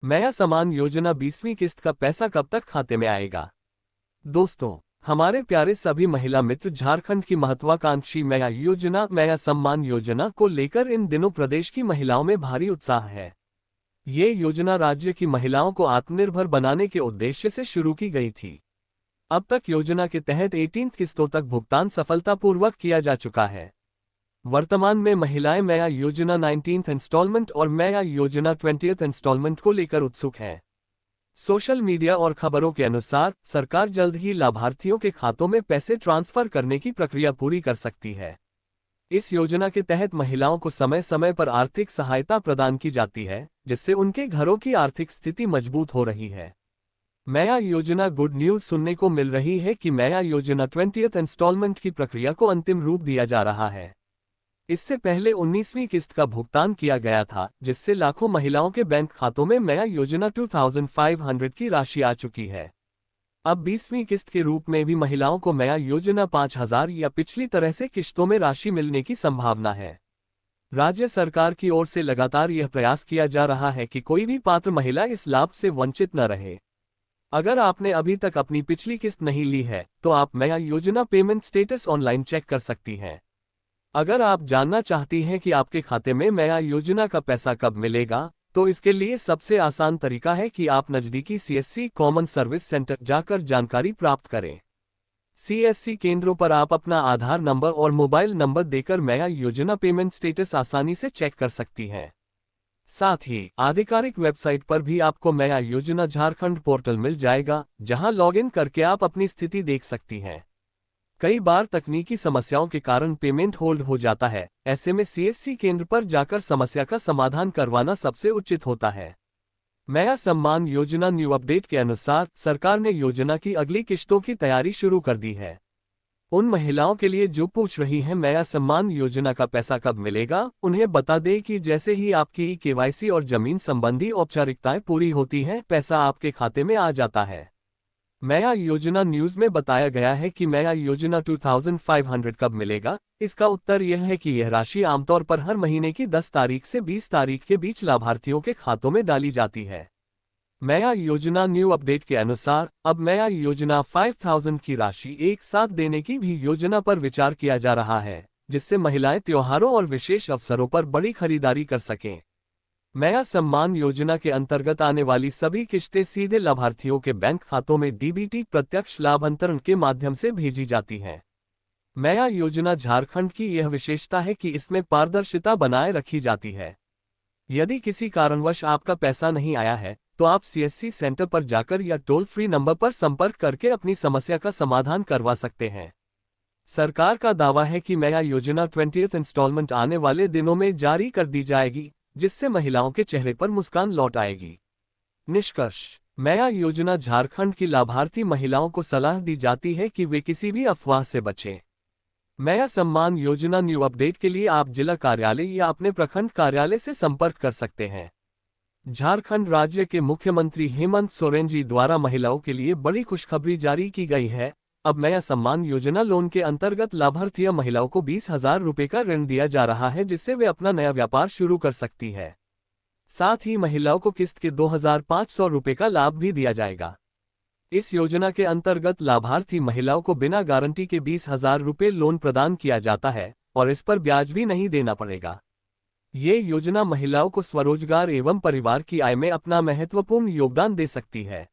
नया सम्मान योजना 20वीं किस्त का पैसा कब तक खाते में आएगा? दोस्तों, हमारे प्यारे सभी महिला मित्र, झारखंड की महत्वाकांक्षी नया सम्मान योजना को लेकर इन दिनों प्रदेश की महिलाओं में भारी उत्साह है। ये योजना राज्य की महिलाओं को आत्मनिर्भर बनाने के उद्देश्य से शुरू की गई थी। अब तक योजना के तहत 18 किस्तों तक भुगतान सफलतापूर्वक किया जा चुका है। वर्तमान में महिलाएं नया योजना 19th इंस्टॉलमेंट और नया योजना 20th इंस्टॉलमेंट को लेकर उत्सुक हैं। सोशल मीडिया और खबरों के अनुसार सरकार जल्द ही लाभार्थियों के खातों में पैसे ट्रांसफर करने की प्रक्रिया पूरी कर सकती है। इस योजना के तहत महिलाओं को समय समय पर आर्थिक सहायता प्रदान की जाती है, जिससे उनके घरों की आर्थिक स्थिति मजबूत हो रही है। नया योजना गुड न्यूज सुनने को मिल रही है कि नया योजना 20th इंस्टॉलमेंट की प्रक्रिया को अंतिम रूप दिया जा रहा है। इससे पहले 19वीं किस्त का भुगतान किया गया था, जिससे लाखों महिलाओं के बैंक खातों में नया योजना 2500 की राशि आ चुकी है। अब 20वीं किस्त के रूप में भी महिलाओं को नया योजना 5000 या पिछली तरह से किश्तों में राशि मिलने की संभावना है। राज्य सरकार की ओर से लगातार यह प्रयास किया जा रहा है कि कोई भी पात्र महिला इस लाभ से वंचित न रहे। अगर आपने अभी तक अपनी पिछली किस्त नहीं ली है, तो आप नया योजना पेमेंट स्टेटस ऑनलाइन चेक कर सकती हैं। अगर आप जानना चाहती हैं कि आपके खाते में नया योजना का पैसा कब मिलेगा, तो इसके लिए सबसे आसान तरीका है कि आप नज़दीकी सीएससी कॉमन सर्विस सेंटर जाकर जानकारी प्राप्त करें। सीएससी केंद्रों पर आप अपना आधार नंबर और मोबाइल नंबर देकर नया योजना पेमेंट स्टेटस आसानी से चेक कर सकती हैं। साथ ही आधिकारिक वेबसाइट पर भी आपको नया योजना झारखंड पोर्टल मिल जाएगा, जहां लॉगिन करके आप अपनी स्थिति देख सकती हैं। कई बार तकनीकी समस्याओं के कारण पेमेंट होल्ड हो जाता है। ऐसे में सीएससी केंद्र पर जाकर समस्या का समाधान करवाना सबसे उचित होता है। नया सम्मान योजना न्यू अपडेट के अनुसार सरकार ने योजना की अगली किश्तों की तैयारी शुरू कर दी है। उन महिलाओं के लिए जो पूछ रही हैं नया सम्मान योजना का पैसा कब मिलेगा, उन्हें बता दें कि जैसे ही आपकी केवाईसी और जमीन संबंधी औपचारिकताएं पूरी होती हैं, पैसा आपके खाते में आ जाता है। नया योजना न्यूज में बताया गया है कि नया योजना 2500 कब मिलेगा। इसका उत्तर यह है कि यह राशि आमतौर पर हर महीने की 10 तारीख से 20 तारीख के बीच लाभार्थियों के खातों में डाली जाती है। नया योजना न्यू अपडेट के अनुसार अब नया योजना 5000 की राशि एक साथ देने की भी योजना पर विचार किया जा रहा है, जिससे महिलाएं त्योहारों और विशेष अवसरों पर बड़ी खरीदारी कर सकें। नया सम्मान योजना के अंतर्गत आने वाली सभी किश्तें सीधे लाभार्थियों के बैंक खातों में डीबीटी प्रत्यक्ष लाभ अंतरण के माध्यम से भेजी जाती हैं। नया योजना झारखंड की यह विशेषता है कि इसमें पारदर्शिता बनाए रखी जाती है। यदि किसी कारणवश आपका पैसा नहीं आया है, तो आप सीएससी सेंटर पर जाकर या टोल फ्री नंबर पर संपर्क करके अपनी समस्या का समाधान करवा सकते हैं। सरकार का दावा है कि नया योजना 20th इंस्टॉलमेंट आने वाले दिनों में जारी कर दी जाएगी, जिससे महिलाओं के चेहरे पर मुस्कान लौट आएगी। निष्कर्ष: नया योजना झारखंड की लाभार्थी महिलाओं को सलाह दी जाती है कि वे किसी भी अफवाह से बचें। नया सम्मान योजना न्यू अपडेट के लिए आप जिला कार्यालय या अपने प्रखंड कार्यालय से संपर्क कर सकते हैं। झारखंड राज्य के मुख्यमंत्री हेमंत सोरेन जी द्वारा महिलाओं के लिए बड़ी खुशखबरी जारी की गई है। अब नया सम्मान योजना लोन के अंतर्गत लाभार्थी महिलाओं को 20,000 रुपये का ऋण दिया जा रहा है, जिससे वे अपना नया व्यापार शुरू कर सकती है। साथ ही महिलाओं को किस्त के 2500 रुपये का लाभ भी दिया जाएगा। इस योजना के अंतर्गत लाभार्थी महिलाओं को बिना गारंटी के 20,000 रुपये लोन प्रदान किया जाता है और इस पर ब्याज भी नहीं देना पड़ेगा। ये योजना महिलाओं को स्वरोजगार एवं परिवार की आय में अपना महत्वपूर्ण योगदान दे सकती है।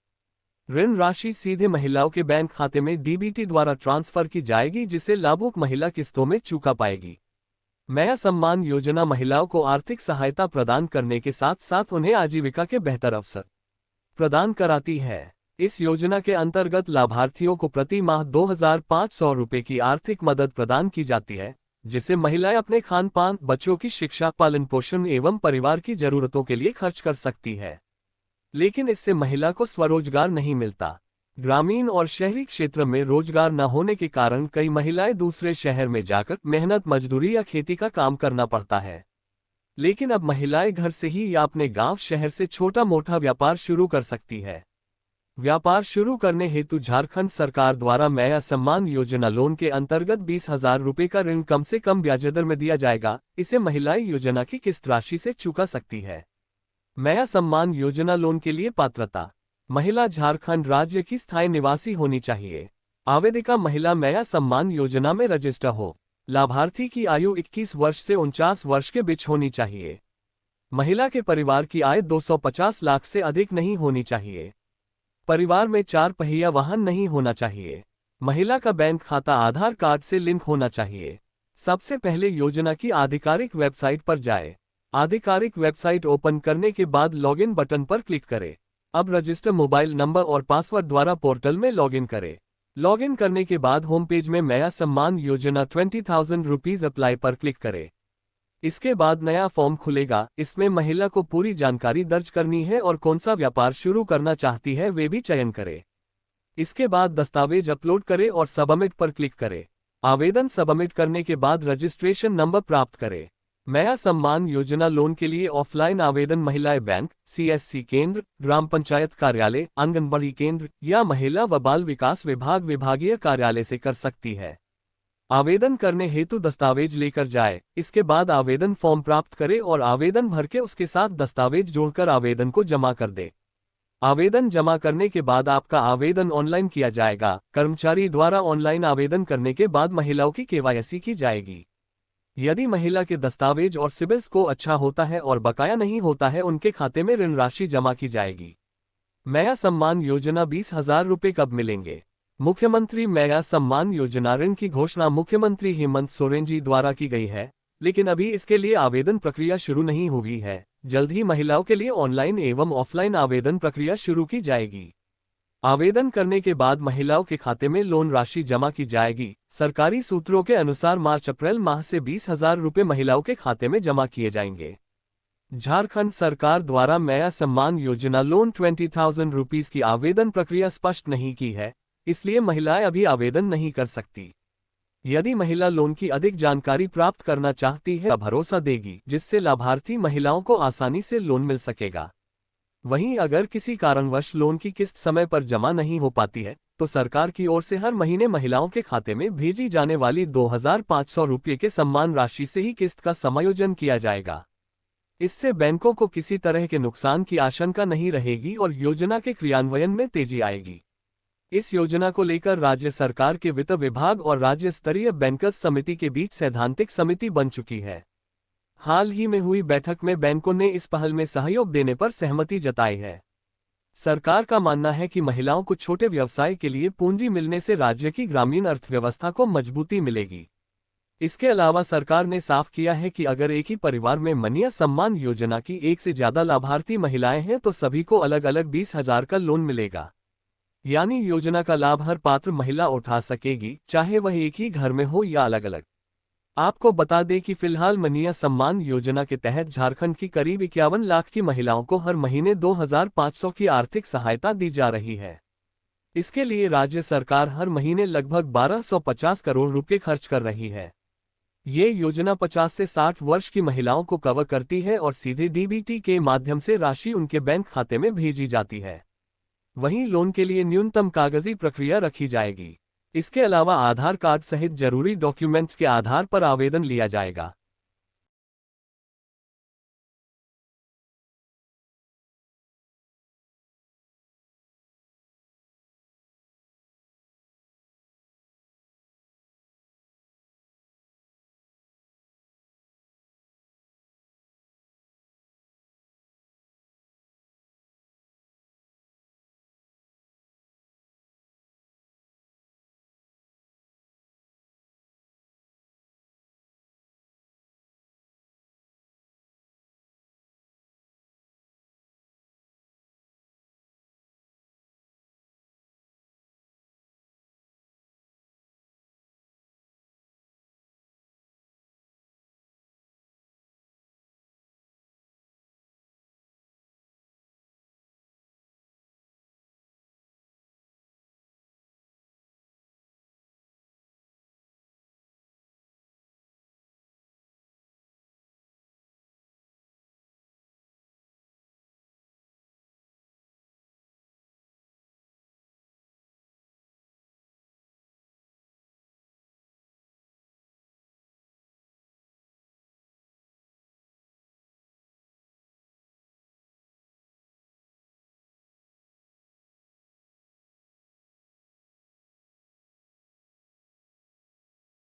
ऋण राशि सीधे महिलाओं के बैंक खाते में डीबीटी द्वारा ट्रांसफर की जाएगी, जिसे लाभुक महिला किस्तों में चुका पाएगी। नया सम्मान योजना महिलाओं को आर्थिक सहायता प्रदान करने के साथ साथ उन्हें आजीविका के बेहतर अवसर प्रदान कराती है। इस योजना के अंतर्गत लाभार्थियों को प्रति माह 2500 रुपये की आर्थिक मदद प्रदान की जाती है, जिसे महिलाएं अपने खान पान, बच्चों की शिक्षा, पालन पोषण एवं परिवार की जरूरतों के लिए खर्च कर सकती है। लेकिन इससे महिला को स्वरोजगार नहीं मिलता। ग्रामीण और शहरी क्षेत्र में रोजगार न होने के कारण कई महिलाएं दूसरे शहर में जाकर मेहनत मजदूरी या खेती का काम करना पड़ता है। लेकिन अब महिलाएं घर से ही या अपने गांव शहर से छोटा मोटा व्यापार शुरू कर सकती है। व्यापार शुरू करने हेतु झारखंड सरकार द्वारा नया सम्मान योजना लोन के अंतर्गत 20,000 रुपये का ऋण कम से कम ब्याज दर में दिया जाएगा। इसे महिलाएं योजना की किस्त राशि से चुका सकती है। मेया सम्मान योजना लोन के लिए पात्रता। महिला झारखंड राज्य की स्थायी निवासी होनी चाहिए। आवेदिका महिला मेया सम्मान योजना में रजिस्टर हो। लाभार्थी की आयु 21 वर्ष से 49 वर्ष के बीच होनी चाहिए। महिला के परिवार की आय 250 लाख से अधिक नहीं होनी चाहिए। परिवार में 4 पहिया वाहन नहीं होना चाहिए। महिला का बैंक खाता आधार कार्ड से लिंक होना चाहिए। सबसे पहले योजना की आधिकारिक वेबसाइट पर जाएं। आधिकारिक वेबसाइट ओपन करने के बाद लॉगिन बटन पर क्लिक करें। अब रजिस्टर मोबाइल नंबर और पासवर्ड द्वारा पोर्टल में लॉगिन करें। लॉगिन करने के बाद होम पेज में मेया सम्मान योजना 20,000 रुपीज अप्लाई पर क्लिक करें। इसके बाद नया फॉर्म खुलेगा। इसमें महिला को पूरी जानकारी दर्ज करनी है और कौन सा व्यापार शुरू करना चाहती है वे भी चयन करें। इसके बाद दस्तावेज अपलोड करें और सबमिट पर क्लिक करें। आवेदन सबमिट करने के बाद रजिस्ट्रेशन नंबर प्राप्त करें। मेया सम्मान योजना लोन के लिए ऑफलाइन आवेदन महिलाएं बैंक, सीएससी केंद्र, ग्राम पंचायत कार्यालय, आंगनबाड़ी केंद्र या महिला व बाल विकास विभाग विभागीय कार्यालय से कर सकती है। आवेदन करने हेतु दस्तावेज लेकर जाए। इसके बाद आवेदन फॉर्म प्राप्त करें और आवेदन भर के उसके साथ दस्तावेज जोड़कर आवेदन को जमा कर दे। आवेदन जमा करने के बाद आपका आवेदन ऑनलाइन किया जाएगा। कर्मचारी द्वारा ऑनलाइन आवेदन करने के बाद महिलाओं की केवाईसी की जाएगी। यदि महिला के दस्तावेज और सिबिल स्कोर अच्छा होता है और बकाया नहीं होता है, उनके खाते में ऋण राशि जमा की जाएगी। मेया सम्मान योजना 20,000 रुपये कब मिलेंगे? मुख्यमंत्री मेया सम्मान योजना ऋण की घोषणा मुख्यमंत्री हेमंत सोरेन जी द्वारा की गई है, लेकिन अभी इसके लिए आवेदन प्रक्रिया शुरू नहीं हुई है। जल्द ही महिलाओं के लिए ऑनलाइन एवं ऑफलाइन आवेदन प्रक्रिया शुरू की जाएगी। आवेदन करने के बाद महिलाओं के खाते में लोन राशि जमा की जाएगी। सरकारी सूत्रों के अनुसार मार्च-अप्रैल माह से 20,000 रुपये महिलाओं के खाते में जमा किए जाएंगे। झारखंड सरकार द्वारा मेया सम्मान योजना लोन 20,000 रुपीज की आवेदन प्रक्रिया स्पष्ट नहीं की है, इसलिए महिलाएं अभी आवेदन नहीं कर सकती। यदि महिला लोन की अधिक जानकारी प्राप्त करना चाहती है तो भरोसा देगी, जिससे लाभार्थी महिलाओं को आसानी से लोन मिल सकेगा। वहीं अगर किसी कारणवश लोन की किस्त समय पर जमा नहीं हो पाती है तो सरकार की ओर से हर महीने महिलाओं के खाते में भेजी जाने वाली 2,500 रुपये के सम्मान राशि से ही किस्त का समायोजन किया जाएगा। इससे बैंकों को किसी तरह के नुकसान की आशंका नहीं रहेगी और योजना के क्रियान्वयन में तेजी आएगी। इस योजना को लेकर राज्य सरकार के वित्त विभाग और राज्य स्तरीय बैंकर्स समिति के बीच सैद्धांतिक समिति बन चुकी है। हाल ही में हुई बैठक में बैंकों ने इस पहल में सहयोग देने पर सहमति जताई है। सरकार का मानना है कि महिलाओं को छोटे व्यवसाय के लिए पूंजी मिलने से राज्य की ग्रामीण अर्थव्यवस्था को मजबूती मिलेगी। इसके अलावा सरकार ने साफ किया है कि अगर एक ही परिवार में मेया सम्मान योजना की एक से ज्यादा लाभार्थी महिलाएं हैं तो सभी को अलग अलग 20,000 का लोन मिलेगा। यानी योजना का लाभ हर पात्र महिला उठा सकेगी, चाहे वह एक ही घर में हो या अलग अलग। आपको बता दें कि फिलहाल मेया सम्मान योजना के तहत झारखंड की करीब 51 लाख की महिलाओं को हर महीने 2,500 की आर्थिक सहायता दी जा रही है। इसके लिए राज्य सरकार हर महीने लगभग 1,250 करोड़ रुपए खर्च कर रही है। ये योजना 50 से 60 वर्ष की महिलाओं को कवर करती है और सीधे डीबीटी के माध्यम से राशि उनके बैंक खाते में भेजी जाती है। वहीं लोन के लिए न्यूनतम कागजी प्रक्रिया रखी जाएगी। इसके अलावा आधार कार्ड सहित जरूरी डॉक्यूमेंट्स के आधार पर आवेदन लिया जाएगा।